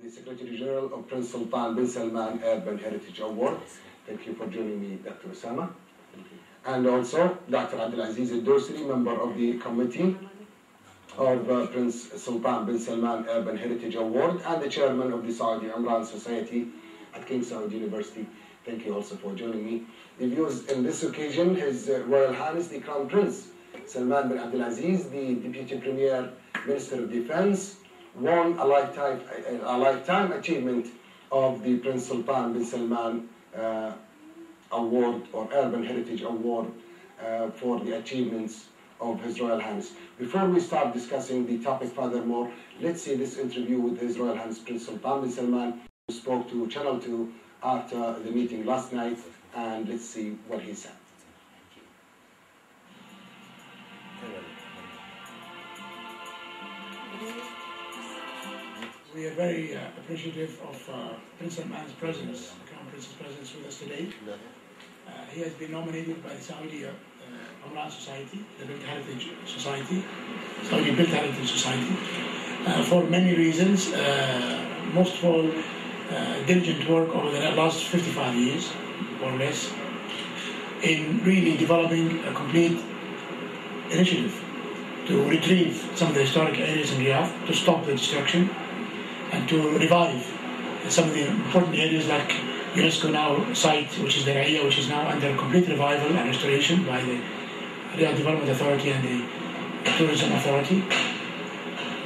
the Secretary General of Prince Sultan bin Salman Urban Heritage Award. Thank you for joining me, Dr. Osama. And also Dr. Abdulaziz al-Dosri, member of the committee of Prince Sultan bin Salman Urban Heritage Award and the chairman of the Saudi Umran Society at King Saud University. Thank you also for joining me. The views in this occasion, His Royal Highness the Crown Prince Salman bin Abdulaziz, the Deputy Premier Minister of Defense, won a lifetime achievement of the Prince Sultan bin Salman Award or Urban Heritage Award for the achievements of His Royal Highness. Before we start discussing the topic furthermore, let's see this interview with His Royal Highness Prince Sultan bin Salman, who spoke to Channel 2 after the meeting last night, and let's see what he said. We are very appreciative of Prince Salman's presence, the Crown Prince's presence with us today. He has been nominated by the Saudi Umran Society, the Built Heritage Society, Saudi Built Heritage Society, for many reasons. Most of all, diligent work over the last 55 years, more or less, in really developing a complete initiative to retrieve some of the historic areas in Riyadh, to stop the destruction, and to revive some of the important areas like UNESCO now site, which is the Khayriya, which is now under complete revival and restoration by the Riyadh Development Authority and the Tourism Authority.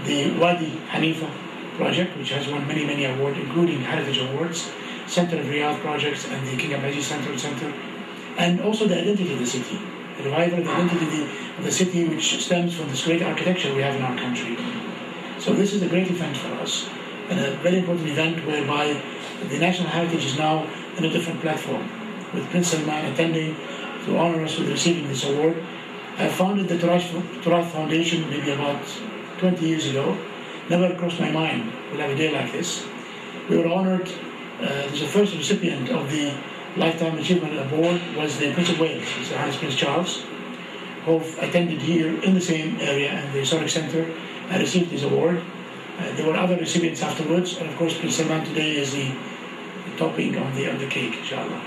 The Wadi Hanifa project, which has won many awards, including Heritage Awards, Center of Riyadh projects and the King Abdulaziz Center, and also the identity of the city, the revival of the identity of the city, which stems from this great architecture we have in our country. So this is a great event for us, and a very important event whereby the national heritage is now in a different platform, with Prince Salman attending to honor us with receiving this award. I founded the Tarath Foundation maybe about 20 years ago. Never crossed my mind we'll have a day like this. We were honored. The first recipient of the Lifetime Achievement Award was the Prince of Wales, His Highness Prince Charles, who attended here in the same area in the Historic Centre and received his award. There were other recipients afterwards, and of course Prince Salman today is the topping on the cake, inshallah.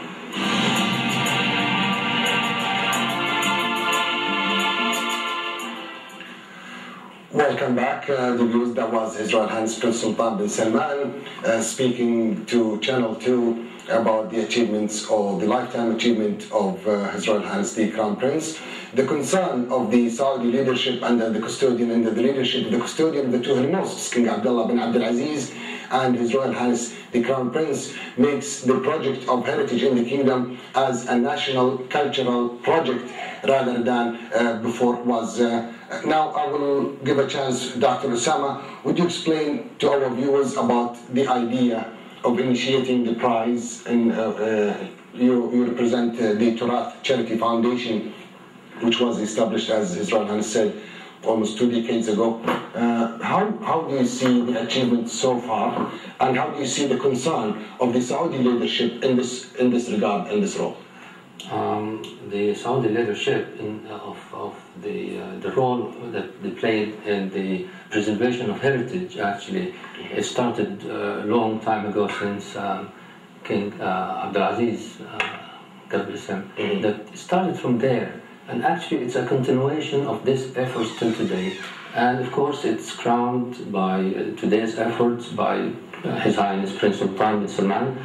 Welcome back. The views, that was His Royal Highness Prince Sultan bin Salman speaking to Channel 2 about the achievements or the lifetime achievement of His Royal Highness the Crown Prince. The concern of the Saudi leadership under the custodian, under the leadership of the custodian of the two holy mosques, King Abdullah bin Abdulaziz and His Royal Highness the Crown Prince, makes the project of heritage in the kingdom as a national cultural project rather than before it was. Now I will give a chance, Dr. Osama, would you explain to our viewers about the idea of initiating the prize? And you represent the Tarath Charity Foundation, which was established, as His Royal Highness said, almost 2 decades ago. How do you see the achievements so far, and how do you see the concern of the Saudi leadership in this regard, in this role? The Saudi leadership of the role that they played in the preservation of heritage, actually, it started a long time ago, since King Abdulaziz, that started from there. And actually it's a continuation of this efforts till today. And of course it's crowned by today's efforts by His Highness Prince Sultan bin Salman.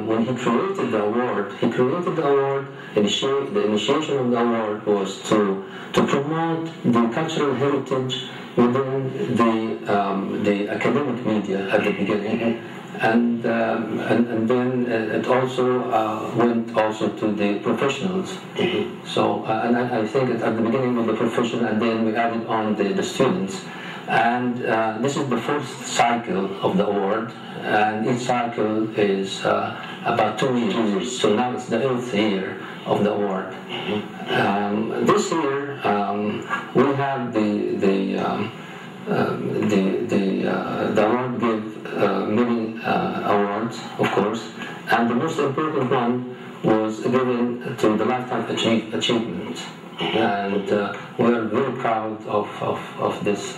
When he created the award, the initiation of the award was to promote the cultural heritage within the academic media at the beginning. And then it also went also to the professionals. So and I think at the beginning of the professional, and then we added on the students. And this is the first cycle of the award, and each cycle is about 2 years. So now it's the 8th year of the award. This year we have the award gave many awards, of course, and the most important one was given to the Lifetime Achievement. And we are very proud of this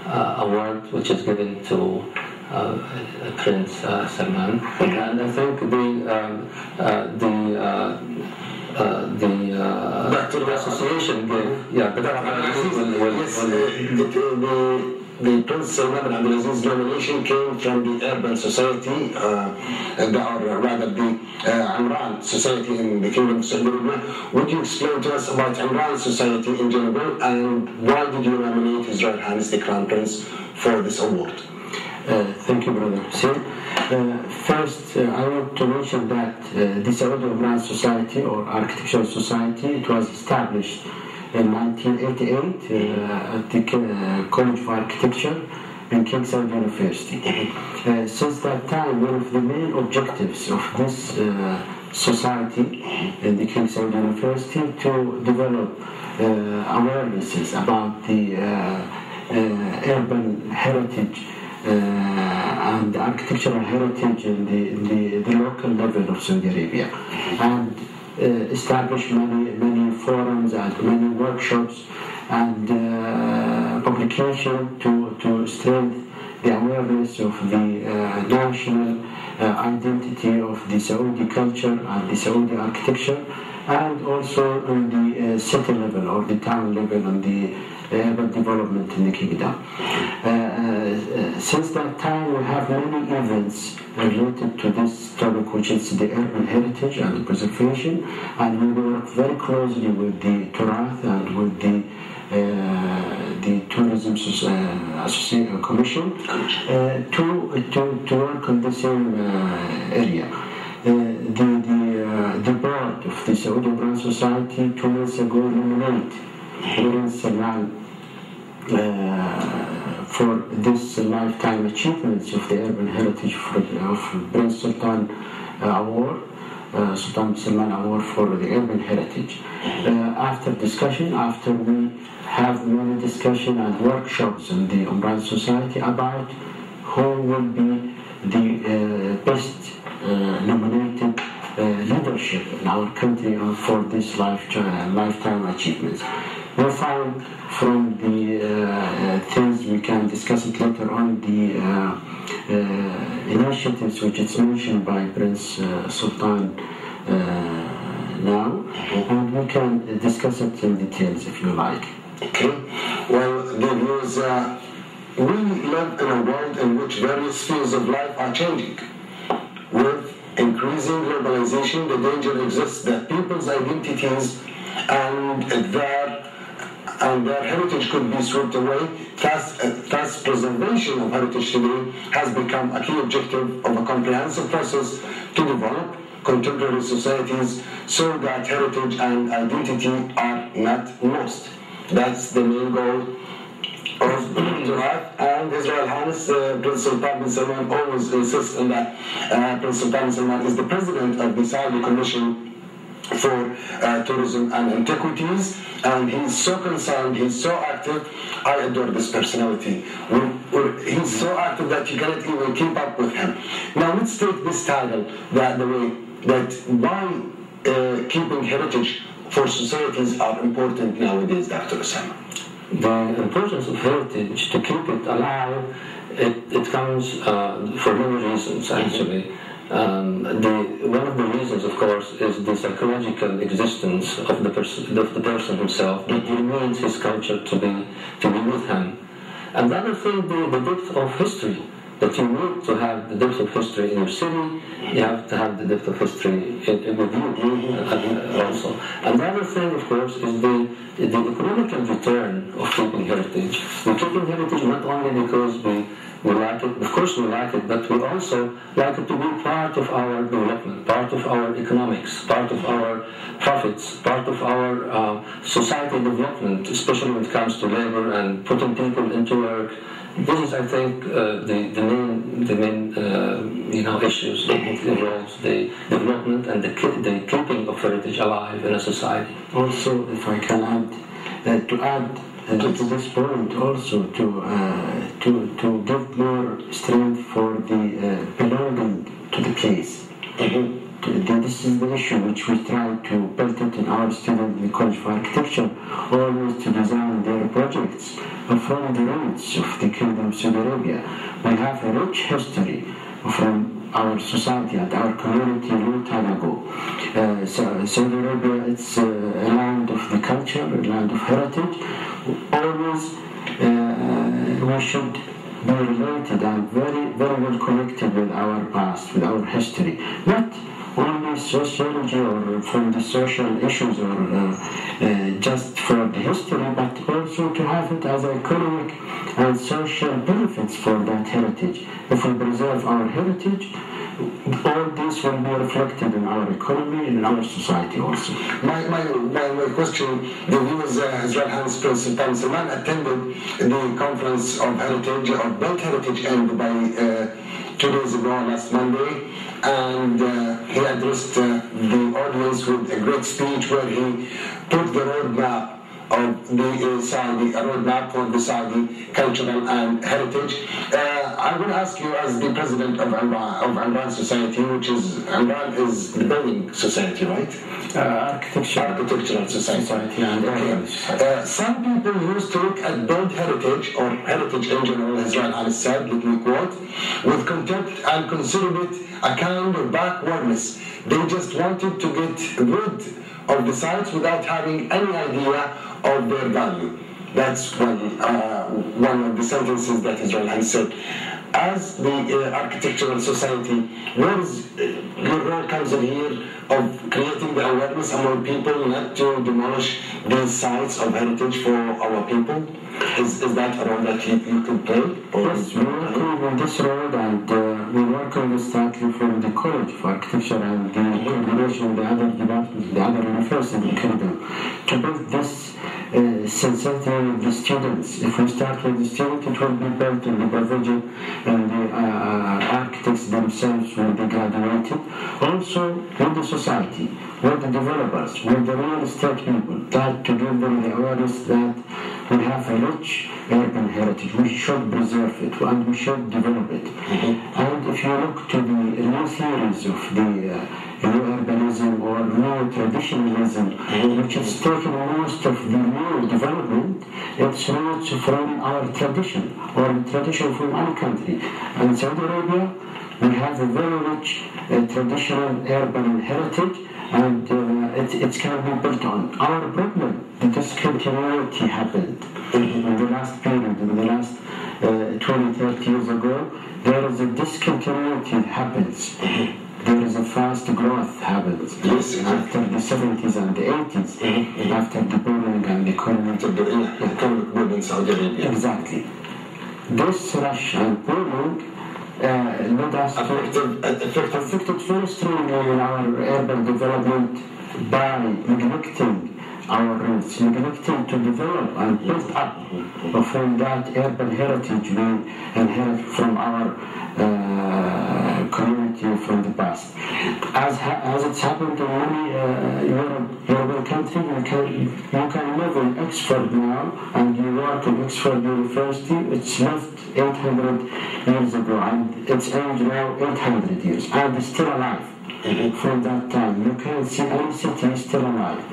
award, which is given to Prince Salman, and I think the association gave, the Prince Salman bin Abdulaziz's nomination came from the urban society, or rather the Amran society in the Kingdom of Saudi Arabia. Would you explain to us about Amran society in general, and why did you nominate His Royal Highness the Crown Prince for this award? Thank you, Brother Hussein. First, I want to mention that the Saudi Amran Society, or Architectural Society, it was established in 1988 at the College of Architecture in King Saud University. Since that time, one of the main objectives of this society in the King Saud University to develop awarenesses about the urban heritage and the architectural heritage in the local level of Saudi Arabia, and establish many forums and many workshops and publication to strengthen the awareness of the national identity of the Saudi culture and the Saudi architecture, and also on the city level or the town level and the urban development in the kingdom. Since that time, we have many events related to this topic, which is the urban heritage and the preservation, and we work very closely with the Tarath and with the Tourism Commission to work on the same area. The board of the Saudi Amran Society 2 months ago nominated Prince Salman for this lifetime achievements of the urban heritage of Prince Sultan Award, Sultan Salman Award for the urban heritage. After discussion, after we have many discussion and workshops in the Amran Society about who will be the best nominated leadership in our country for this lifetime achievements. We found from the things we can discuss it later on, the initiatives which is mentioned by Prince Sultan now, and we can discuss it in details if you like. Okay. Well, there was, we live in a world in which various spheres of life are changing. With increasing globalization, the danger exists that people's identities and their heritage could be swept away. Thus, preservation of heritage today has become a key objective of a comprehensive process to develop contemporary societies so that heritage and identity are not lost. That's the main goal of the Tarath, and His Royal Highness Prince Sultan bin Salman always insists on that. Prince Sultan bin Salman is the president of the Saudi Commission for Tourism and Antiquities, and he's so concerned, he's so active. I adore this personality. He's so active that you cannot even keep up with him. Now let's take this title that why keeping heritage for societies are important nowadays, Dr. Asama. The importance of heritage, to keep it alive, it comes for many reasons actually. One of the reasons, of course, is the psychological existence of the person himself, that he needs his culture to be with him. And the other thing, the depth of history, that you need to have the depth of history in your city, you have to have the depth of history with you also. And the other thing, of course, is the economical return of keeping heritage. We're keeping heritage not only because we like it, of course we like it, but we also like it to be part of our development, part of our economics, part of our profits, part of our society development, especially when it comes to labor and putting people into work. This is, I think, the main issues that involves the development and the keeping of heritage alive in a society. Also, if I can add, to this point, also to give more strength for the belonging to the place. this is the issue which we try to build it in our students in the College of Architecture, always to design their projects from the roots of the Kingdom of Saudi Arabia. We have a rich history from our society and our community a long time ago. Saudi Arabia, it's a land of the culture, a land of heritage. Always we should be related and very, very well connected with our past, with our history. Not only sociology or from the social issues or just for the history, but also to have it as economic and social benefits for that heritage. If we preserve our heritage, all this will be reflected in our economy and in our society also. My question, the viewers, His Royal Highness Prince Sultan Sলমান attended the conference of heritage, of built heritage in Dubai 2 days ago, last Monday, and he addressed the audience with a great speech where he put the roadmap of the Saudi, a roadmap for the Saudi cultural and heritage. I will ask you, as the president of Umran Society, which is, Umran is the building society, right? Architectural society. Okay. Some people used to look at built heritage, or heritage in general, as Royal Highness said, let me quote, with contempt and considered it a kind of backwardness. They just wanted to get rid of the sites without having any idea of their value. That's one of the sentences that His Royal Highness said. As the architectural society, where is your role comes in here of creating the awareness among people not to demolish these sites of heritage for our people? Is that a role that you can play? Yes, we're working on this role, and we're working starting from the College of Architecture and the coordination with the other departments, the other universities in the kingdom, to build this sensitivity with the students. If we start with the students, it will be built in the provision and the architects themselves will be graduated. Also with the society, with the developers, with the real estate people, that to give them the awareness that we have a rich urban heritage. We should preserve it and we should develop it. And if you look to the new theories of the new urbanism or new traditionalism, which is taking most of the new development, it's roots from our tradition or tradition from our country. And in Saudi Arabia, we have a very rich traditional urban heritage, and it can be built on. Our problem, the discontinuity happened in the last period, in the last 20, 30 years ago. There is a discontinuity that happens. There is a fast growth happens after the 70s and the 80s, after the booming and the economic boom in Saudi Arabia. Exactly. This rush and booming led us affected very strongly in our urban development by neglecting our roots, neglecting to develop and build up from that urban heritage we inherit from our community from the past. As it's happened in many European countries, you can live in Oxford now and you work in Oxford University. It's left 800 years ago and its age now 800 years and it's still alive. From that time, you can see any city still alive.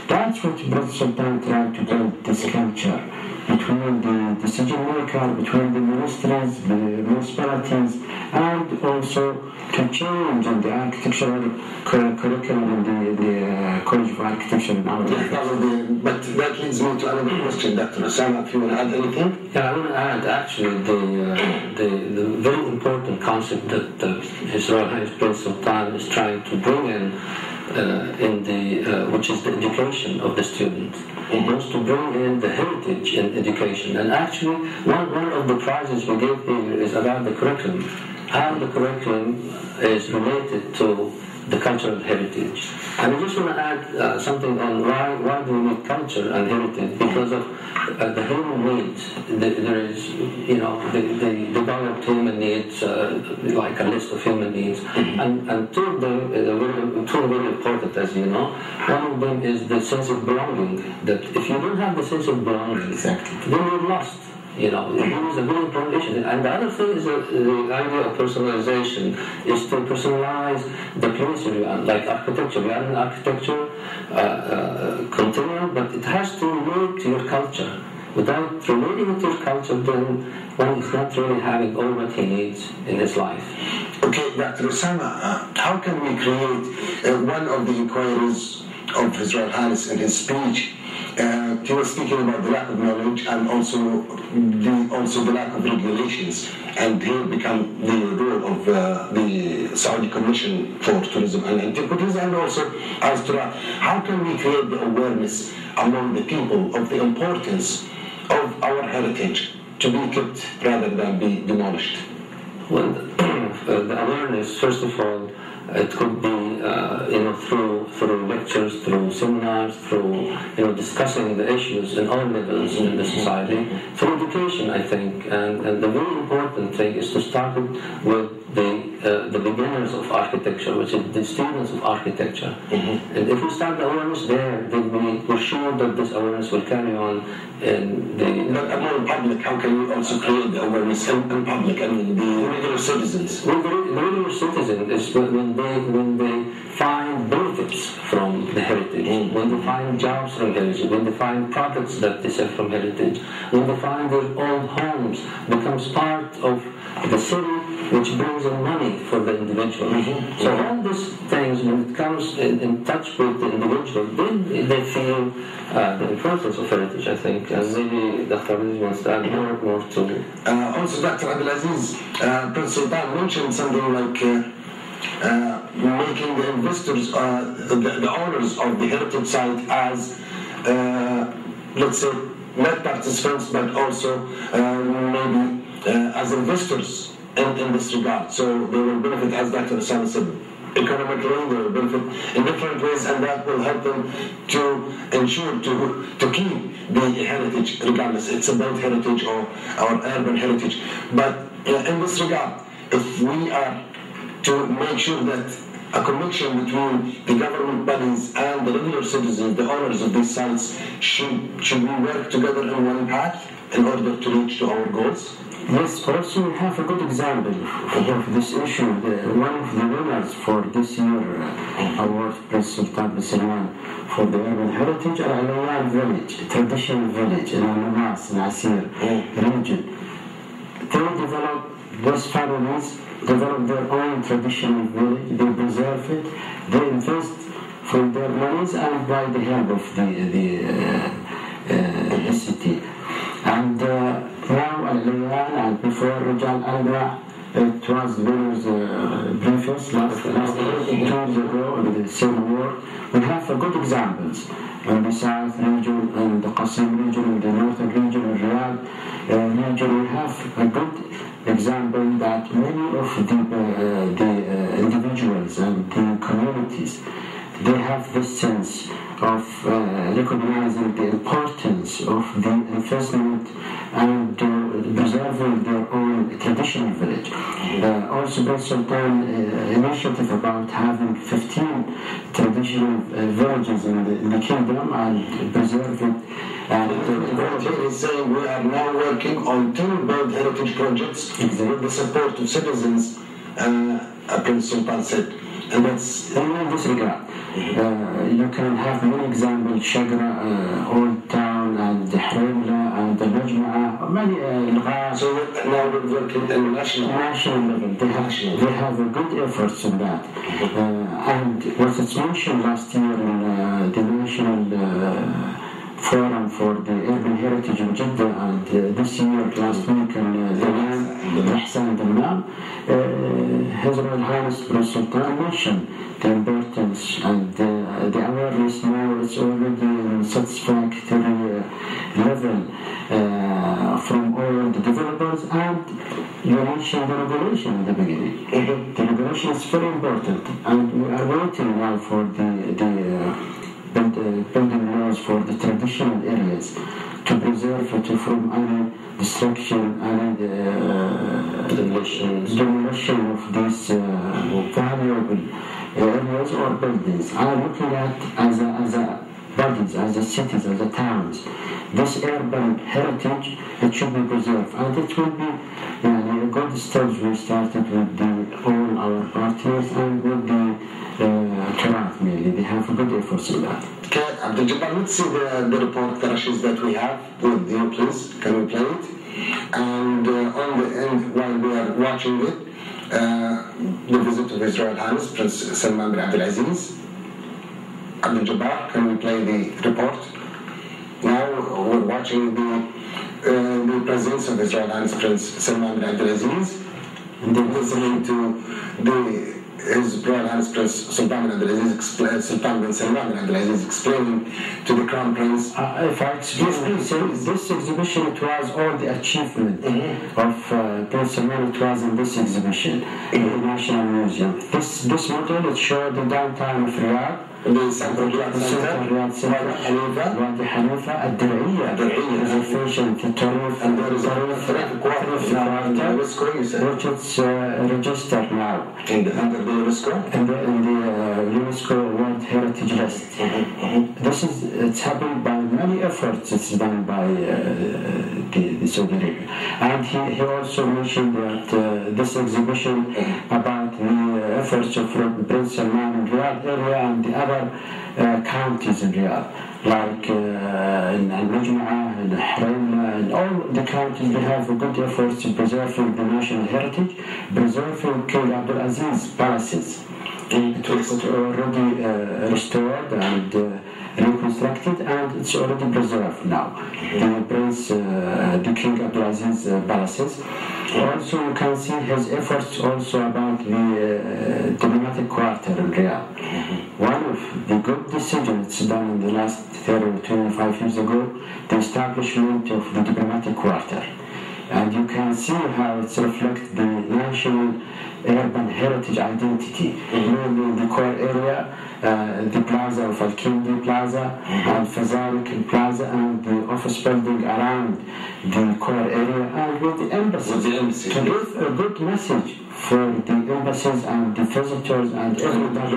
That's what Brother Sultan tried to build, this culture between the decision maker, between the ministries, the municipalities, and also to change in the architectural curriculum in the College of Architecture in our But that leads me to another question, Dr. Asama, if you want to add anything? Yeah, I want to add actually the very important concept that His Royal Highness Prince Sultan is trying to bring in which is the education of the students. He wants to bring in the heritage in education. And actually, one of the prizes we gave here is about the curriculum. How the curriculum is related to the cultural heritage. And I just want to add something on why do we need culture and heritage? Because of the human needs. There is, the developed human needs, like a list of human needs. And two of them are very important, as you know. One of them is the sense of belonging. That if you don't have the sense of belonging, then you're lost. You know, he was a very important issue. And the other thing is the idea of personalization is to personalize the place you are, like architecture. We are in architecture continuum, but it has to relate to your culture. Without relating to your culture, then one is not really having all what he needs in his life. Okay, Dr. Osama, how can we create one of the inquiries of His Royal Highness in his speech? He was speaking about the lack of knowledge and also the lack of regulations, and here become the role of the Saudi Commission for Tourism and Antiquities, and also as to how can we create the awareness among the people of the importance of our heritage to be kept rather than be demolished? Well, the awareness, first of all, it could be through lectures, through seminars, through discussing the issues in all levels in the society, through education, I think. And the very important thing is to start with the beginners of architecture, which is the students of architecture. Mm-hmm. And if we start the awareness there, then we're sure that this awareness will carry on in the... But among public, how can we also create the awareness in public? I mean, the regular citizens. Well, the regular citizen is when they find benefits from the heritage, when they find jobs from heritage, when they find products that they sell from heritage, when they find their old homes becomes part of the city, which brings in money for the individual. Mm-hmm. So all these things, when it comes in touch with the individual, then they feel the importance of heritage, I think. And maybe Dr. Abdulaziz wants to add more to... Also, Dr. Abdulaziz, Prince Sultan mentioned something like making the investors, the owners of the heritage site as, let's say, not participants, but also maybe as investors in this regard. So they will benefit, as Dr. Osama said, economically, they will benefit in different ways, and that will help them to ensure to keep the heritage, regardless it's about heritage or our urban heritage. But in this regard, if we are to make sure that a connection between the government bodies and the regular citizens, the owners of these sites, should we work together in one path in order to reach to our goals? Yes, also we have a good example of this issue. One of the winners for this year award, Prince Sultan bin Shalman, for the urban heritage, Al-Alayan village, a traditional village in Al-Namas, in Asir region. They develop, those families develop their own traditional village, they preserve it, they invest from their monies and by the help of the city. And now Al-Alayan and before Rajal Al-Ba, it was winners briefest last 2 years ago in the Civil War. We have good examples in the South region, in the Qasim region, in the Northern region, in Riyadh region. We have a good example that many of the individuals and the communities, they have this sense of recognizing the importance of the investment and preserving their own traditional village. Also, Prince Sultan initiative about having 15 traditional villages in the kingdom and preserve it. And is saying we are now working on 2 World Heritage projects with the support of citizens, Prince Sultan said. And that's in this regard. You can have many examples, Shagra, Old Town, and the Harimla, and the Najma'a, many Laqa'a. So now we're working at the national level. They have a good efforts in that. And what it's mentioned last year in the National Forum for the Urban Heritage in Jeddah, and this year, last week in the Ahsan Dammam, His Royal Highness Prince Sultan mentioned the importance and the awareness now is already in satisfactory level from all the developers, and you mentioned the regulation in the beginning. The regulation is very important, and we are waiting now for the building laws for the traditional areas to preserve it from any destruction, any demolition of these valuable areas or buildings. I'm looking at as bodies, as the cities, as the towns. This urban heritage, it should be preserved, and it will be a good steps we started with all our parties and with the التراث mainly. They have good efforts in that. Okay, Abdul Jabbar, let's see the report, the rushes that we have with you, please. Can we play it? And on the end, while we are watching it, the visit of His Royal Highness Prince Salman bin Abdul Aziz. Abdul Jabbar, can we play the report? Now we're watching the presence of His Royal Highness Prince Salman bin Abdul Aziz, and then listening to His Royal Highness Prince Sultan bin Abdul Aziz, Sultan bin Salman bin Abdul Aziz explaining to the Crown Prince. If I explain, this exhibition, it was all the achievement of Prince Salman. It was in this exhibition in the National Museum. This model, it showed the downtown of Riyadh. The Central Riyadh Center, Wadi Hanifa, الدرعية, reservation, التراث, and there is a quarter which is registered now under the UNESCO, in the UNESCO World Heritage List. It's happened by many efforts. It's done by the Saudi Arabia, and he also mentioned that this exhibition about the efforts of Prince Salman in Riyadh area and the other counties in Riyadh, like in Al-Majmu'ah, in Hraim, in all the counties, they have good efforts in preserving the national heritage, preserving King Abdul Aziz palaces. It was already restored and reconstructed, and it's already preserved now. The King Abdul Aziz palaces. Also, you can see his efforts also about the diplomatic quarter in Riyadh. One of the good decisions it's done in the last 30 or 25 years ago, the establishment of the diplomatic quarter. And you can see how it reflects the national urban heritage identity. Mainly the core area, the plaza of Al-Kindi Plaza, and Fazarik Plaza, and the office building around the core area, and with the embassy. To give a good message for the embassies and the visitors and everybody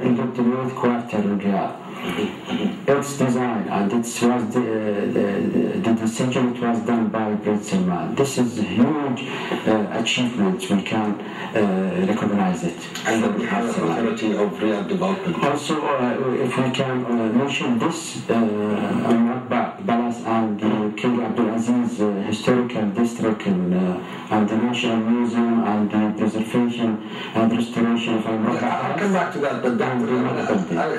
in the diplomatic quarter in Riyadh. Its design and it was the decision it was done by Prince Salman. This is a huge achievement. We can recognize it. And the authority of Riyadh development. Also, if we can mention this Palace and the King Abdul Aziz historical district and the National Museum and the preservation and restoration of I'll come back to that, but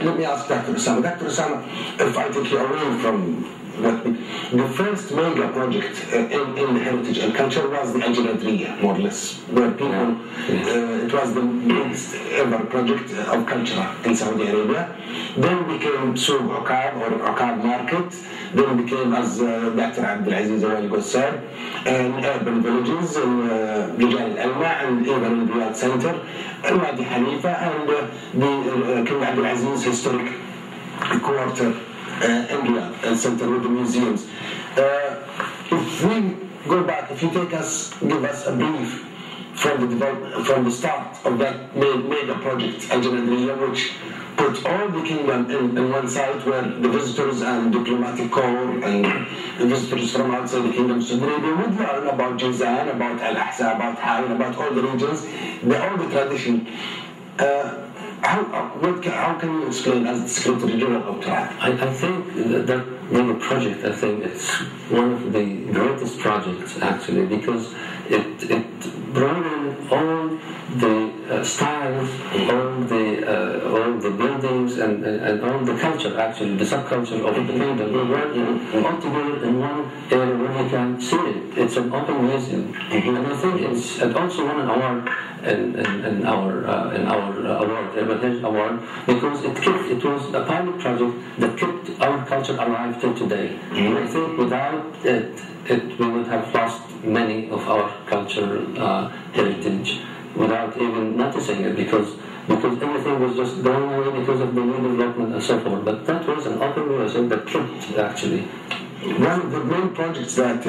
let me ask Dr. Osama. Dr. Osama, if I take you away from the first mega project in the heritage and culture was the Al-Janadraya, more or less, where people, it was the biggest ever project of culture in Saudi Arabia. Then became Souk Uqab or Uqab Market. Then became, as Dr. Abdul Aziz Awal said, urban villages in Rijal Al-Alma and even in Riyadh Center, Wadi Hanifa and the King Abdul Aziz historic quarter in Riyadh Center with the museums. If we go back, if you give us a brief from the start of that mega project, Al-Janadraya, which put all the kingdom in one site where the visitors and diplomatic corps and the visitors from outside the kingdom of Saudi Arabia would learn about Jizan, about Al-Ahsa, about Hain, about all the regions, all the tradition. How can you explain as the Secretary General of Tarath? I think that mega project, I think it's one of the greatest projects actually, because it brought in all the styles, all the buildings and all the culture actually, the subculture of the kingdom. We were all together in one area where you can see it. It's an open museum, and I think it also won an award in our award, Heritage Award, because it was a pilot project that kept our culture alive till today. And I think without it we would have lost many of our cultural heritage without even noticing it, because everything was just going away because of the new development and so forth. But that was an open museum that kept actually. One of the main projects that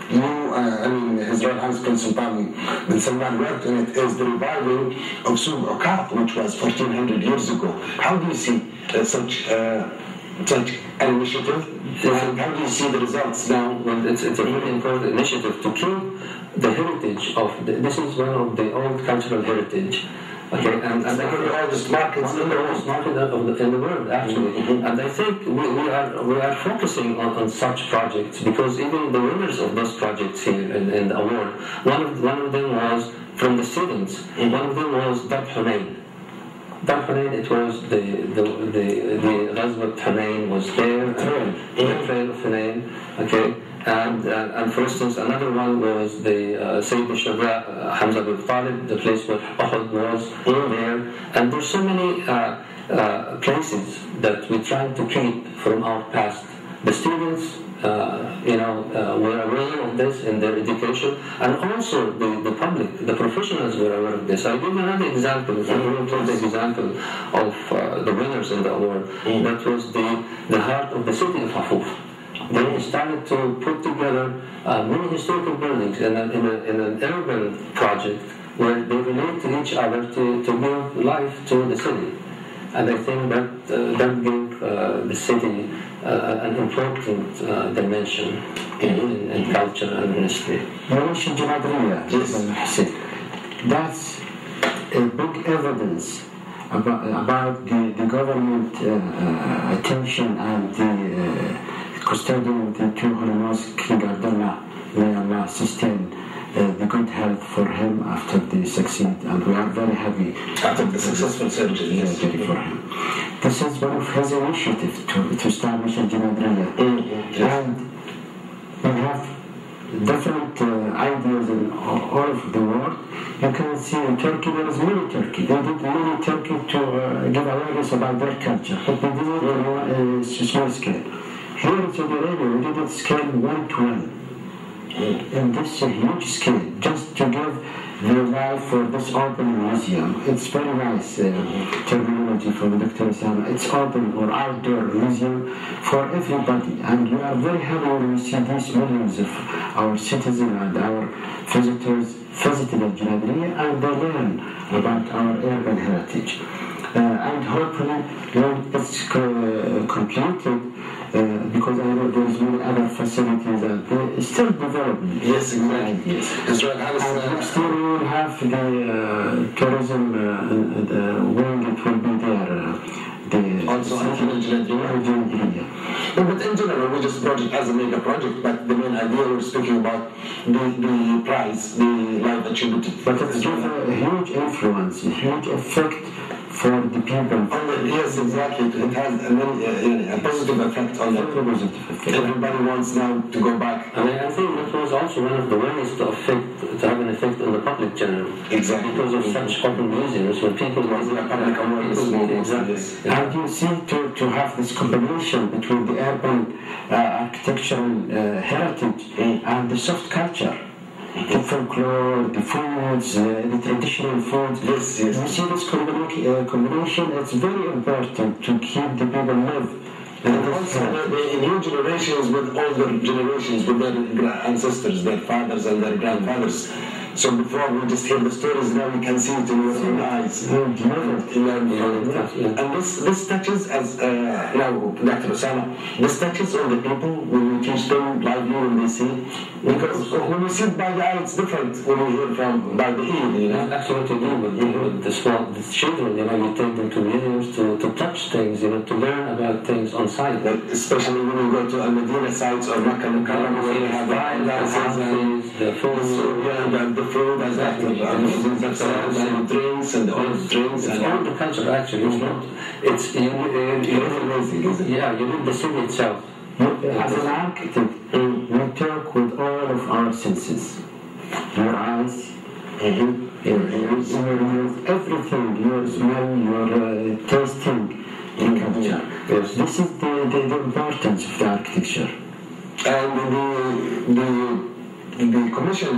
His Royal Highness Prince Sultan bin Salman worked on it is the revival of Souk Uqab, which was 1400 years ago. How do you see such take an initiative? And how do you see the results now? Well, it's a really important initiative to keep the heritage of this is one of the old cultural heritage. Okay, and one of the oldest markets in the world. In the world, actually. Mm-hmm. And I think we are focusing on such projects because even the winners of those projects here in the award, one of them was from the students. Mm-hmm. One of them was Hunayn. Hunayn, it was the Ghazwat Hunayn was there, the trail of Hunayn, okay, and for instance another one was the Sayyid al-Shuhada Hamza bin Talib, the place where Uhud was there, and there's so many places that we try to keep from our past. The students were aware of this in their education, and also the public, the professionals were aware of this. I give another example, the example of the winners in the award. That was the heart of the city of Hafuf. They started to put together many historical buildings in an urban project where they relate to each other to give life to the city. And I think that gave the city an important dimension in culture and history. You mentioned Yes. That's a big evidence about the government attention and the custodian of the two holy mosques, King Abdullah, may Allah sustain the good health for him after they succeed, and we are very happy after the successful surgery. Yes, for him. This is one of his initiatives to establish a Jamaadriya. And we have different ideas in all of the world. You can see in Turkey there is mini Turkey. They did mini Turkey to give awareness about their culture, but they did it on a small scale. Here in Saudi Arabia, we did it scale 1:1. In this huge scale, just to give the life for this open museum. It's very nice terminology from Dr. Asama. It's open or outdoor museum for everybody, and we are very happy when we see these millions of our citizens and our visitors visiting the Jamaadriya, and they learn about our urban heritage. And hopefully when it's completed, because I know there's many other facilities and they're still developing. Yes, exactly. Yes. And next year we will have the tourism wing, it will be there. Also Jamaadriya. No, but in general, we just brought it as a mega project, but the main idea we're speaking about the prize, the life attributed. But it's a huge influence, a huge effect for the people. Yes, exactly. It has a positive effect on them. Everybody wants now to go back. I mean, I think that was also one of the ways to have an effect on the public generally. Exactly. Because of such open museums, when people want public awareness. Exactly. And you see to have this combination between the urban architectural heritage and the soft culture. The folklore, the foods, the traditional foods. Yes. You see this combination, it's very important to keep the people live. And also the new generations with older generations, with their ancestors, their fathers and their grandfathers. So before we just hear the stories, now we can see it in your own eyes. And this touches, as now Dr. Osama, this touches on the people when we teach them lively when they see. Because when we see it by the eye, it's different when we hear from by the ear. That's what you do with the children. You take them to museums to touch things, to learn about things on site. Especially when we go to Al-Madinah sites or Makkah and Mukarram, where we have the food, the food, and drinks and all the drinks. It's all the culture actually. It's not. It's you need the city itself. As an architect, we talk with all of our senses. Your eyes, your ears, everything, your smell, your tasting in culture. Yes. This is the importance of the architecture. And the commission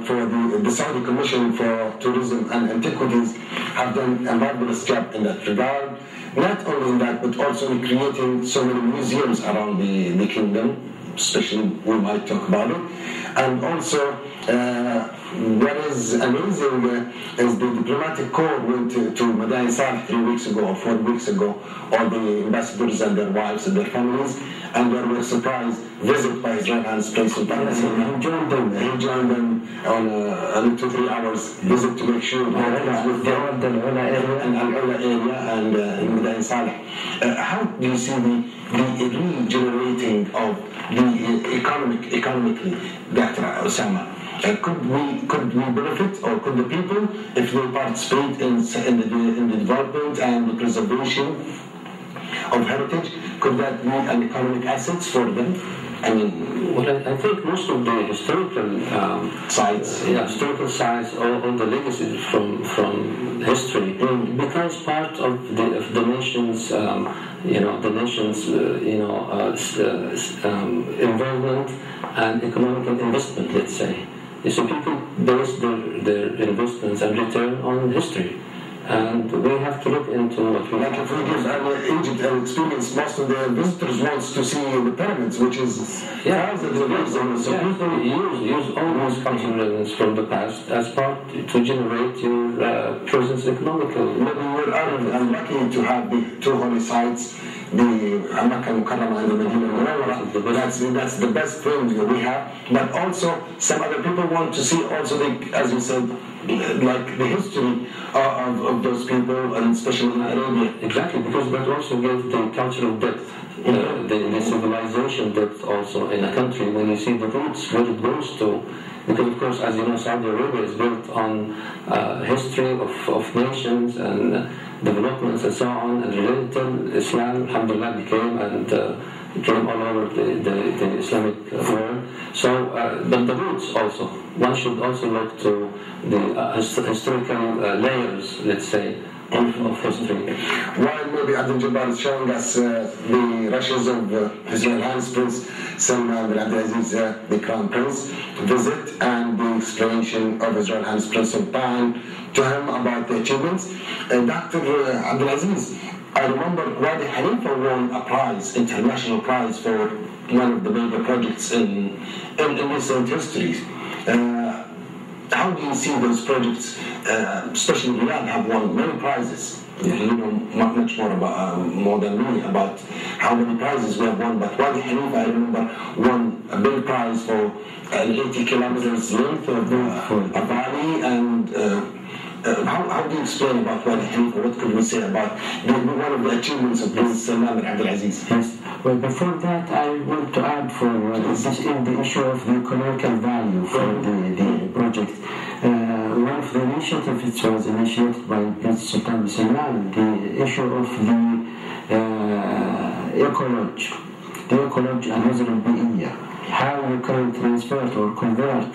for the Saudi Commission for Tourism and Antiquities have done a marvelous job in that regard. Not only in that, but also in creating so many museums around the kingdom, especially we might talk about it. And also what is amazing is the diplomatic corps went to Madain Saleh 3 weeks ago or 4 weeks ago, all the ambassadors and their wives and their families, and they were surprised visit by His Royal Highness Prince Sultan. He joined them. He joined them on a 2-3 hours visit to make sure that with them the Al-Ula area and in Madain Saleh. How do you see the regenerating of the economically, Dr. Osama? Could we benefit, or could the people, if they participate in the development and the preservation of heritage, could that be an economic assets for them? I mean, well, I think most of the historical sites, historical sites, all the legacies from history, becomes part of the nation's, involvement and economic investment. Let's say, so people base their investments and return on history. And we have to look into what we like. If we give Egypt an experience, most of the visitors wants to see the pyramids, which is thousands of years old. So people use all those cultural elements from the past as part to generate your presence economically. Maybe we're unlucky to have the two holy sites, the Makkah al-Mukarramah and the Medina al-Munawwarah. That's the best thing that we have. But also, some other people want to see also, as you said, like the history of those people, and especially in Arabia. Exactly, because that also gives the cultural depth, the civilization depth also in a country when you see the roots, where it goes to. Because of course, as you know, Saudi Arabia is built on history of nations and developments and so on, and related to Islam, alhamdulillah, came all over the Islamic world. So, but the roots also, one should also look to the historical layers, let's say, of history. While maybe Abdul Jabbar is showing us the rushes of His Royal Highness Prince Salman bin Abdulaziz, the Crown Prince, visit and the explanation of His Royal Highness Prince Sultan to him about the achievements. Dr. Abdulaziz, I remember Wadi Khalifa won a prize, international prize, for one of the major projects in recent history. How do you see those projects, especially Riyadh have won many prizes? You know much more than me about how many prizes we have won, but Wadi Khalifa, I remember, won a big prize for an 80 kilometers length of valley. And how do you explain about Wadi Khalifa? What could we say about one of the achievements of Prince Salman bin Abdulaziz? Yes. Well, before that, I want to add for the issue of the economical value for the project. One of the initiatives was initiated by Prince Sultan bin Salman, the issue of the ecology and البيئية. How you can transfer or convert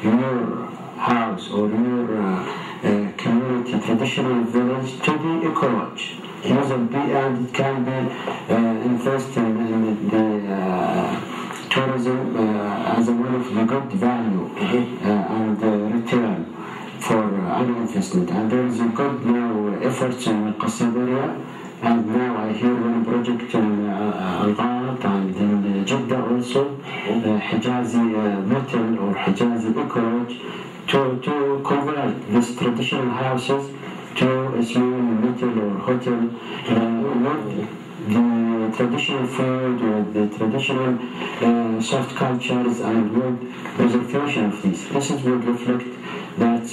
your house or your community, traditional village, to the ecology. And it can be invested in the tourism as one of the good value and return for any investment. And there is a good now efforts in Qasab area, and now I hear one project in Al-Ghat and in Jeddah also, Hijazi metal or Hijazi ecology, to convert these traditional houses to a small metal or hotel with the traditional food, with the traditional soft cultures, and with preservation of these. This would reflect that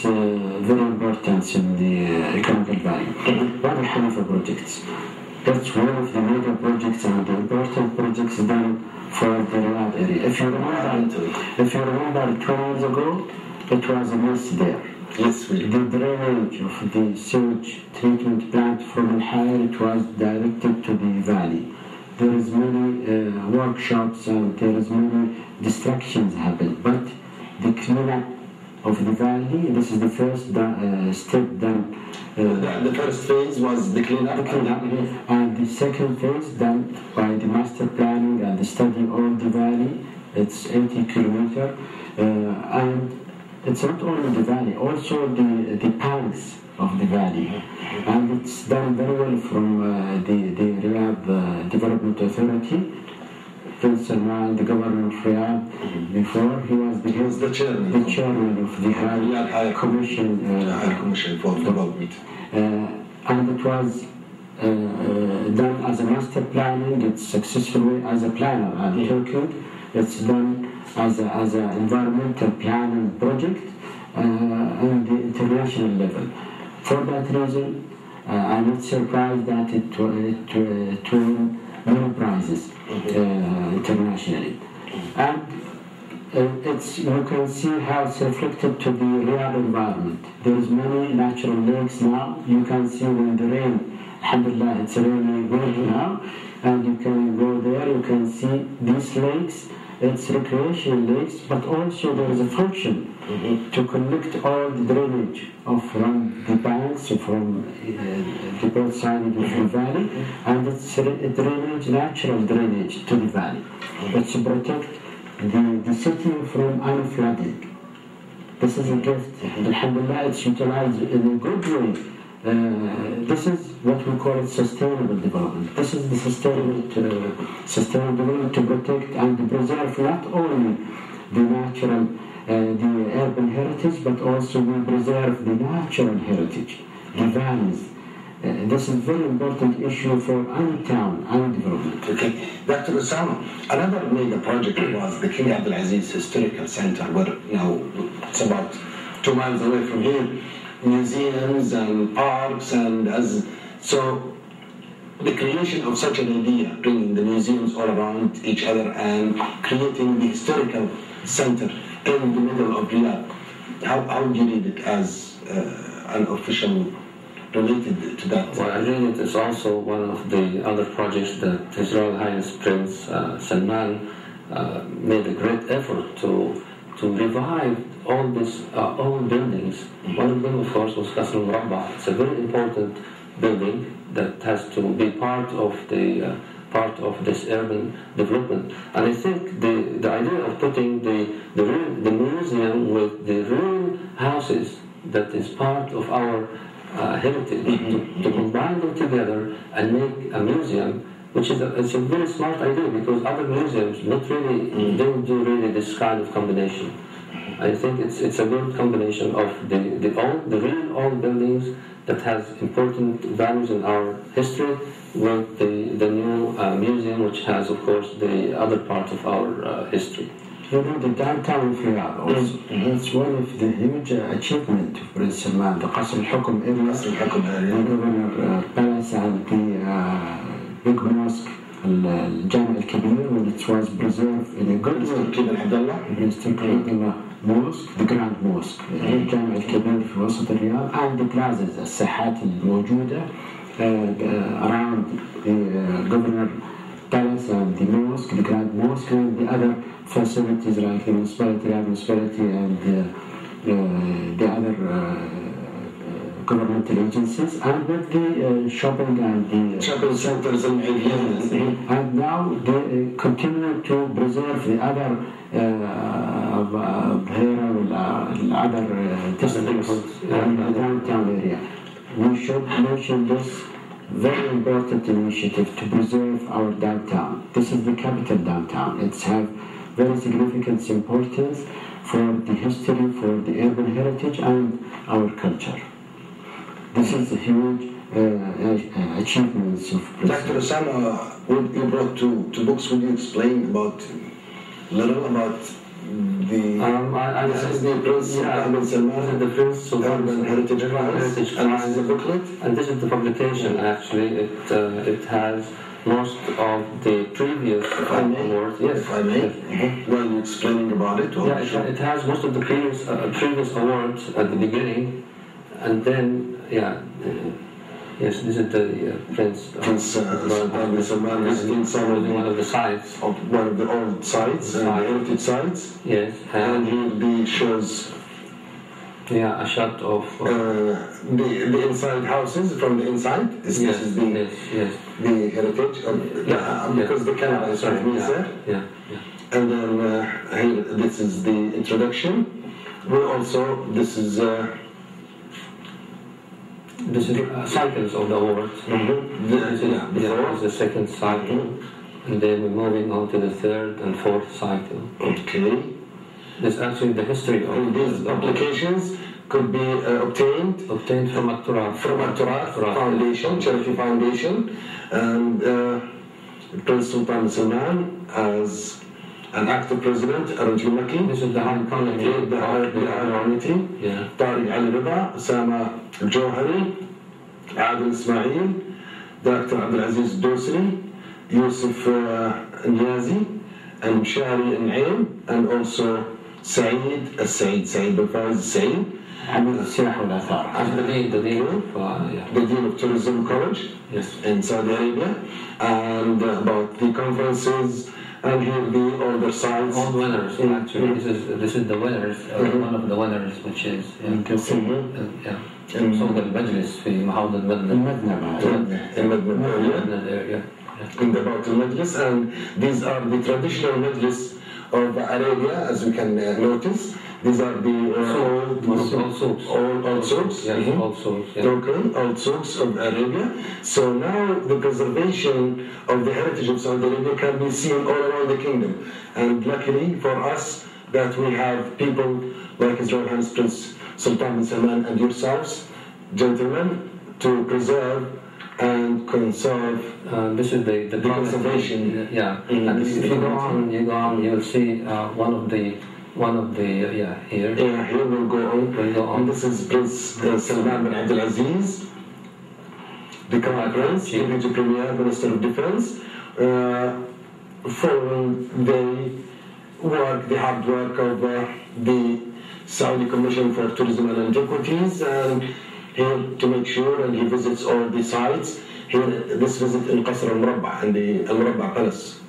very important in the economic value. Wadi Khalifa projects. That's one of the major projects and the important projects done for the Riyadh area. If you remember 20 years ago, it was a mess there. Yes, the drainage of the sewage treatment plant from Al-Hayr, it was directed to the valley. There is many workshops and there is many distractions happen, but the cleanup of the valley, this is the first step done. The first phase was the cleanup. And the second phase done by the master planning and the study of the valley. It's 80 kilometers, and it's not only the valley, also the banks of the valley. And it's done very well from the Riyadh Development Authority. Prince Shalman, the governor of Riyadh, before he was the head the chairman? The chairman of the High Commission. High Commission for Development. And it was done as a master planning. It's successfully as a planner at Turkey. It's done as an environmental planning project on the international level. For that reason, I'm not surprised that it won many prizes internationally. And you can see how it's reflected to the real environment. There is many natural lakes now. You can see when the rain, alhamdulillah, it's really good now, and you can go there, you can see these lakes. It's recreational lakes, but also there is a function to collect all the drainage from the banks, from the both sides of the valley, and it's drainage, natural drainage to the valley. It's to protect the city from unflooding. This is a gift. Alhamdulillah, it's utilized in a good way. This is what we call it sustainable development. This is the sustainable development to protect and to preserve not only the natural, the urban heritage, but also we preserve the natural heritage, the valleys. This is a very important issue for any town, any development. Okay. Dr. Osama, another mega project was the King Abdulaziz Historical Center, where it's about 2 miles away from here. Museums and parks, and so the creation of such an idea, bringing the museums all around each other and creating the historical center in the middle of Riyadh. How do you read it as an official related to that? Well, I read it as also one of the other projects that His Royal Highness Prince Sلمان made a great effort to revive all these old buildings. One of them, of course, was Qasr al-Murabba. It's a very important building that has to be part of this urban development. And I think the idea of putting the museum with the real houses that is part of our heritage, to combine them together and make a museum, which is it's a very smart idea, because other museums don't do really this kind of combination. I think it's a good combination of the real old buildings that has important values in our history with the new museum, which has, of course, the other part of our history. You know, the downtown of Riyadh also, it's one of the huge achievements of Prince Salman, the Qasr al-Hukum area, the Governor Palace, and the big mosque, الجامع الكبير, when it was preserved in a good way. Mr. Abdullah Mosque, the Grand Mosque, الجامع الكبير في وسط الرياض, and the plazas, الساحات الموجودة around the Governor Palace and the mosque, the Grand Mosque, and the other facilities like the municipality, and the other governmental agencies, and with the shopping and the shopping centers and areas. And now they continue to preserve the other other districts in the downtown area. We should mention this very important initiative to preserve our downtown. This is the capital downtown. It's have very significant importance for the history, for the urban heritage, and our culture. This is a huge achievements of President. Dr. Osama, you brought two books. Would you explain a little about the Prince Sلman, the Prince Urban Heritage Prize, and this is a booklet? And this is the publication. Actually, it has most of the previous awards. Yes, if I may. Well, you explaining about it? Or it has most of the previous awards at the beginning, and then yes, this is the Prince Sلman visiting one of the sites of one of the old sites, heritage sites. Yes, and here shows a shot of the inside houses from the inside. This is the heritage of, because the camera is from there. And then here, this is the introduction. This is cycles of the awards. This is the second cycle, and then we're moving on to the third and fourth cycle. Okay. This actually the history of these publications could be obtained from التراث Foundation, charity foundation, and Prince Sultan bin Salman as an active president, Arrange Maki. This is the high committee, the high committee. Yeah. طارق علي رضا, أسامة الجوهري, عادل إسماعيل, Dr. عبد العزيز الدوسري, Yusuf Niazi, and Shari Naim, and also Saeed bin Faiz Saeed. عميد السياحة والآثار. The Dean of Tourism College in Saudi Arabia, and about the conferences, and here the older sites. All winners, actually. This is the winners, one of the winners, which is صوت المجلس في محافظة المدنة area. In the Bautul Majlis, and these are the traditional Majlis of Arabia, as we can notice. These are the old souks. Old souks. Yes, old souks. Yeah. Okay, old souks of Arabia. So now the preservation of the heritage of Saudi Arabia can be seen all around the kingdom. And luckily for us that we have people like His Royal Highness Prince Sultan bin Salman and yourselves, gentlemen, to preserve and conserve. This is the conservation. Yeah. And if you go on, you will see one of the here. Yeah, here we'll go on. And this is Prince Shalman bin Abdul Aziz, the Crown Prince, Deputy Premier, Minister of Defense, following the hard work of the Saudi Commission for Tourism and Antiquities, and here to make sure, and he visits all the sites. Here, this visit in Qasr al-Murabba, and the Al-Murabba Palace,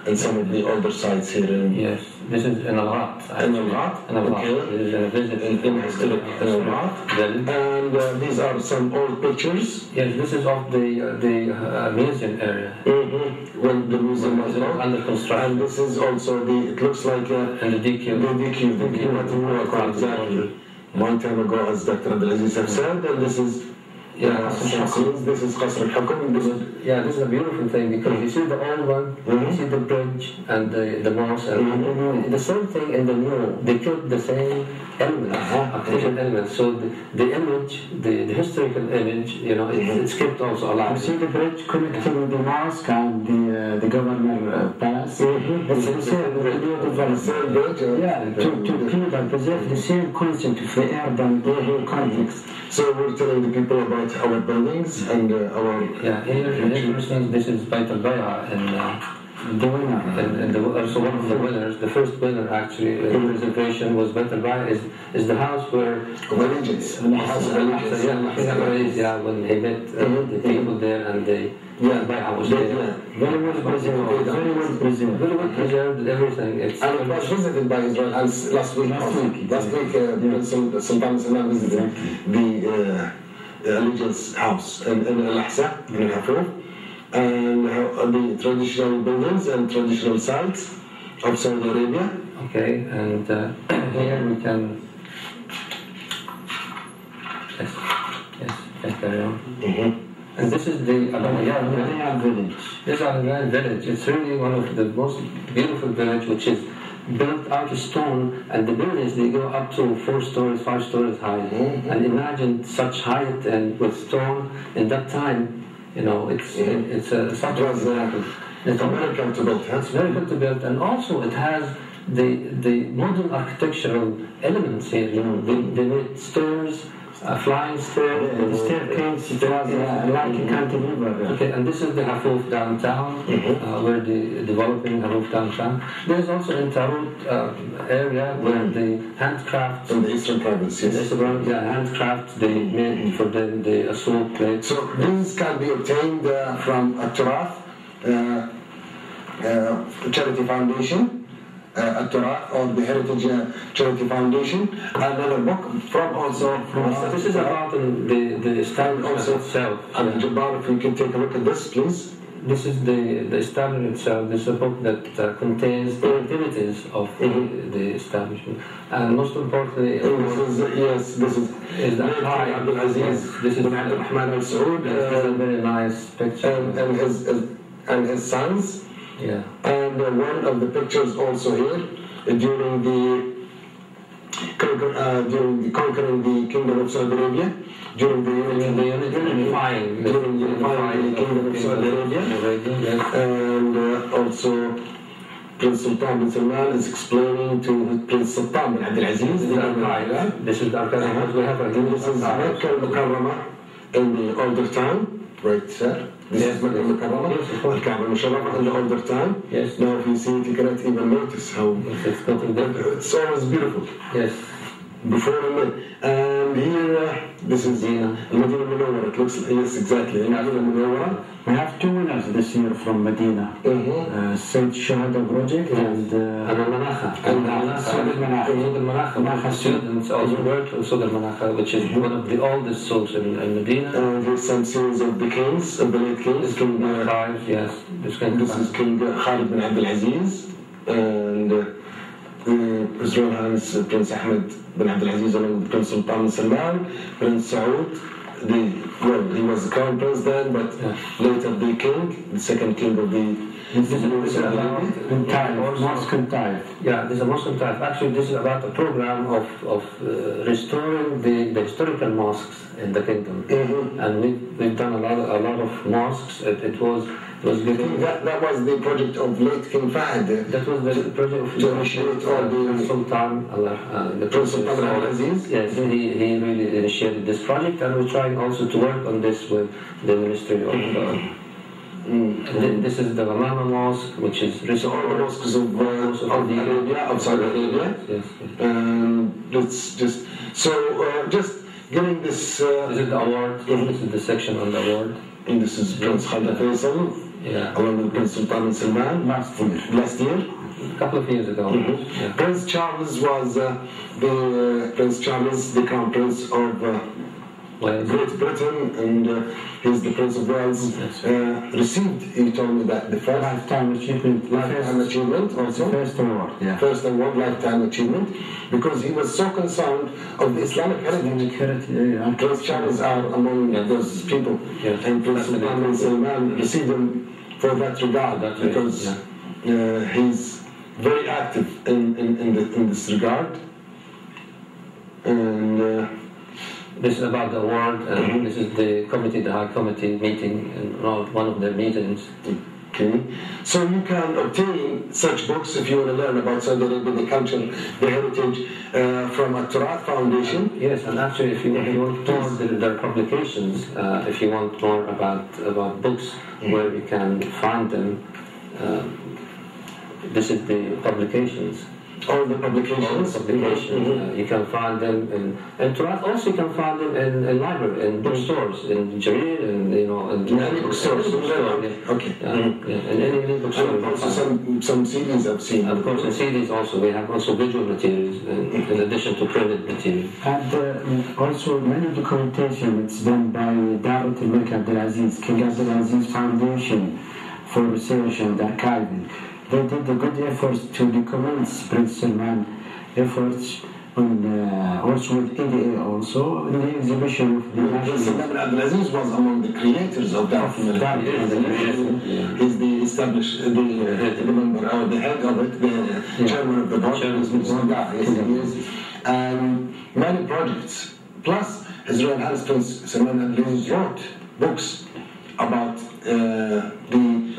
and some of the older sites here in... Yes, this is in Al-Rat. Okay. This is a visit in historic Al-Rat. And these are some old pictures. Yes, this is of the museum area. When the museum was under construction. And this is also it looks like... and the DQ. Exactly. One time ago, as Dr. Abdulaziz have said, and this is... this is Qasr al-Hukum. This is a beautiful thing, because you see the old one, you see the bridge and the mosque, and the same thing in the new. They kept the same elements. So the image, the historical image, it's kept also alive. You see the bridge connecting with the mosque and the governor palace. It's the same bridge. To keep and preserve the same concept of the urban context. So we're telling the people about our buildings and our... Here, for instance, this is Bayt al-Bay'a, and the winner, and also one of the winners, the first winner actually in preservation was Bayt al-Bay'a, is the house where... Allegiance. When he met the people there, and Bay'a was there. Very well preserved, everything. And it was visited by His Royal Highness last week. Sultan Salman visited the Allegiance House in Al-Ahsa, in Al-Hafur, and the traditional buildings and traditional sites of Saudi Arabia. Okay, and here we can... Yes, carry on. And this is the Al village. This is Al village. It's really one of the most beautiful villages, which is built out of stone, and the buildings, they go up to 4 stories, 5 stories high. And imagine such height and with stone in that time, it's such a miracle. It's very good to build. It's very good to build, and also it has the modern architectural elements here. They made stairs, a flying stair, the staircase, it was like a cantilever. Okay, and this is the Hafuf downtown, where they're developing Hafuf downtown. There's also in Tarut area where the handcrafts... In the Eastern Province, yes. Handcrafts they made for the assault plates. So these can be obtained from التراث Charity Foundation. التراث or the Heritage Charity Foundation, another book from this is about the establishment itself. And Jabbar, if you can take a look at this, please. This is the establishment itself. This is a book that contains the activities of the establishment, and most importantly, this is the Abdul Aziz. This is Abdul Rahman Al Saud. This is a very nice picture, and his sons. Yeah. And one of the pictures also here during the conquering the Kingdom of Saudi Arabia, during the unifying the Kingdom of Saudi Arabia, and also Prince Sultan bin Salman is explaining to Prince Sultan bin Abdulaziz. This is the archive. We have a this is Makkah al-Mukarramah in the older time, right, sir? This is Makkah al-Mukarramah, Al-Kaaba al-Musharrafah in the older time. Yes. Now, if you see it, you cannot even notice how it's always beautiful. Yes. Before and then. And here, this is Medina Munawwara. It looks like, yes, exactly. Medina Munawwara. We have two winners this year from Medina. Said Shahada Project and Al-Manakha. Al-Manakha students also work on Sud al-Manakha, which is one of the oldest souks in Medina. And there's some scenes of the kings, of the late kings. King yes. This is King Khalid bin Abdulaziz. And His Royal Highness Prince Ahmed bin Abdulaziz along with Prince Sultan bin Salman, Prince Saud. He was the crown prince then, but later the king, the second king of the Mosque and Taif. Yeah, this is a Mosque and Taif. Actually, this is about a program of restoring the historical mosques in the kingdom. And we've done a lot of mosques. It was given. That was the project of late King Fahd. That was the project of to initiate all the Sultan, the Prince Sultan Abdulaziz. Yes, he really initiated this project, and we're trying also to work on this with the Ministry of. This is the Ramama Mosque, which is all the mosques of Saudi Arabia. Yes. Let's just just getting this. This is the award. This is the section on the award. And this is Prince Khalid Faisal, along with Prince Sultan bin Salman last year. A couple of years ago. Prince Charles was the Crown Prince of Great Britain, and he's the Prince of Wales. Received, he told me that the first lifetime achievement also. First award, First award, lifetime achievement, because he was so concerned of the Islamic heritage. Prince Charles are among those people, and Prince Sultan bin Salman received him for that regard, because he's very active in this regard. And this is about the award, and this is the committee, the High Committee meeting, and one of their meetings. Okay. So you can obtain such books if you want to learn about Saudi Arabia, the culture, the heritage, from التراث Foundation. Yes, and actually, if you want more, there are publications. If you want more about books, where you can find them, this is the publications. All the publications. You can find them in Tarath. Also, you can find them in library, in bookstores, in Jarir, and in any bookstores. Okay. In any bookstore. And also some CDs I've seen. Of course, in CDs also we have also visual materials in addition to printed material. And also many documentation. It's done by Darat al-Malik Abdulaziz, King Abdulaziz Foundation for Research and Archiving. They did a good efforts to document Prince Salman efforts on also with EDA also in the exhibition of the Prince Salman Abdulaziz was among the creators of that. He's the established the member or the head of it, the chairman of the board. And many projects. Plus, His Royal Highness Prince Salman Abdulaziz wrote books about the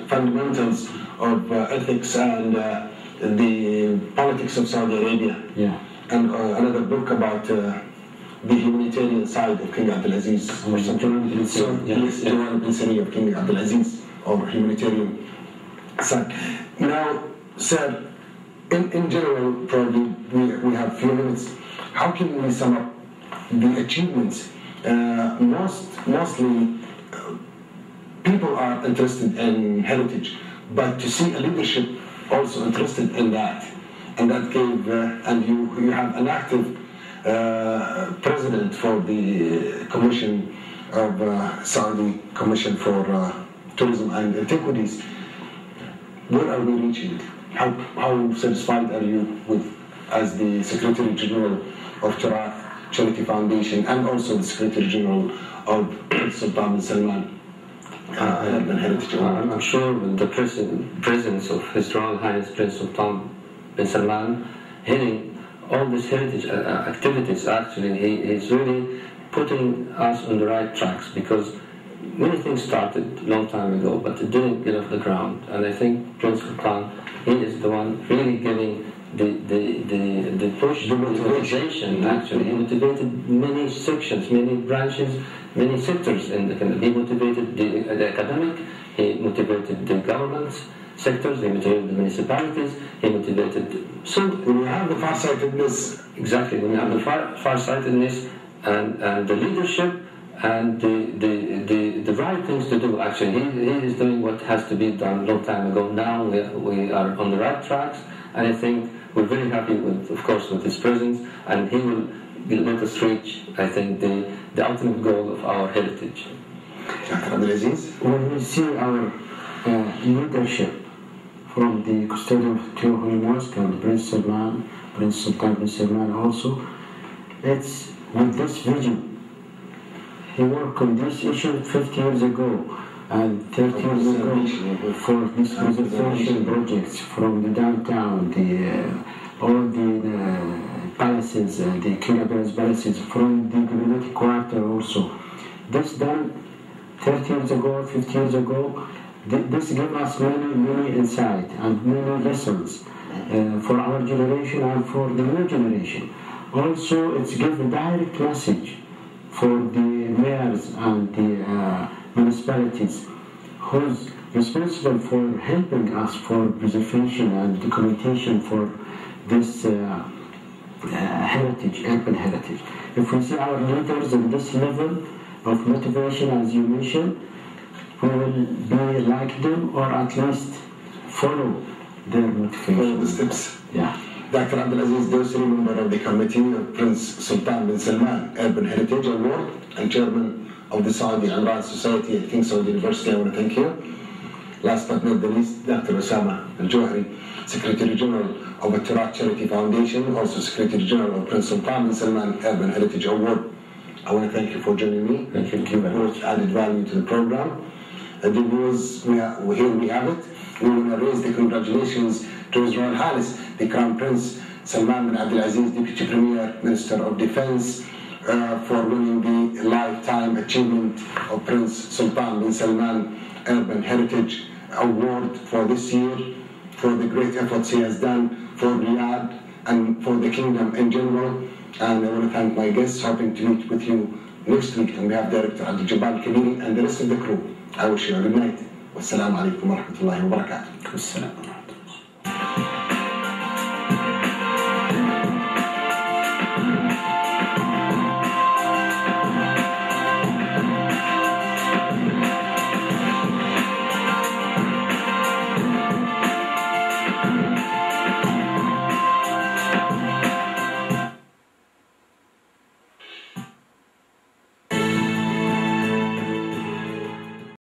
fundamentals of ethics and the politics of Saudi Arabia. And another book about the humanitarian side of King Abdulaziz or something. So, Joanna Pinsani of King Abdulaziz, or humanitarian side. Now, sir, in general, probably we have a few minutes. How can we sum up the achievements? Mostly, people are interested in heritage, but to see a leadership also interested in that, and that gave, and you have an active president for the Commission of Saudi Commission for Tourism and Antiquities. Where are we reaching? How satisfied are you with, as the Secretary General of Tarath Charity Foundation, and also the Secretary General of Sultan bin Salman? I'm sure with the presence of His Royal Highness Prince Sultan bin Salman hitting all these heritage activities. Actually, he's really putting us on the right tracks, because many things started a long time ago, but it didn't get off the ground. And I think Prince Sultan, he is the one really giving the push, the motivation. Actually, he motivated many sections, many branches, many sectors in the country. He motivated the academic, he motivated the government sectors, he motivated the municipalities, he motivated. So when you have the far-sightedness, exactly, when you have the far-sightedness and the leadership and the right things to do. Actually, he is doing what has to be done a long time ago. Now we are on the right tracks, and I think we're very happy with, of course, with his presence, and he will let us reach, I think, the ultimate goal of our heritage. When we see our leadership from the custodian of the two Holy Mosque and Prince Sultan bin Salman also, it's with this vision. He worked on this issue 50 years ago and 30 years ago for these preservation projects from the downtown, all the palaces, the King Abdul's palaces, from the community quarter also. This done 30 years ago, 50 years ago. This gave us many insight and many lessons for our generation and for the new generation. Also, it's given a direct message for the mayors and the municipalities who's responsible for helping us for preservation and documentation for this heritage, urban heritage. If we see our leaders in this level of motivation, as you mentioned, we will be like them, or at least follow their motivation. Follow the steps. Yeah. Dr. Abdulaziz Dosri, member of the committee of Prince Sultan bin Salman Urban Heritage Award and chairman of the Saudi Umrah Society at King Saud University. I want to thank you. Last but not the least, Dr. Asama Al-Johri, Secretary General of the Tarath Charity Foundation, also Secretary General of Prince Sultan bin Salman Urban Heritage Award. I want to thank you for joining me. Thank you very much. Added value to the program. The viewers, here we have it. We want to raise the congratulations to His Royal Highness, the Crown Prince Salman bin Abdulaziz, Deputy Premier, Minister of Defense, for winning the Lifetime Achievement of Prince Sultan bin Salman Urban Heritage Award for this year, for the great efforts he has done for Riyadh and for the kingdom in general. And I want to thank my guests, hoping to meet with you next week on behalf of Director Abdul Jabbar Kabiri and the rest of the crew. I wish you a good night. Wassalamu alaikum wa rahmatullahi wa barakatuh.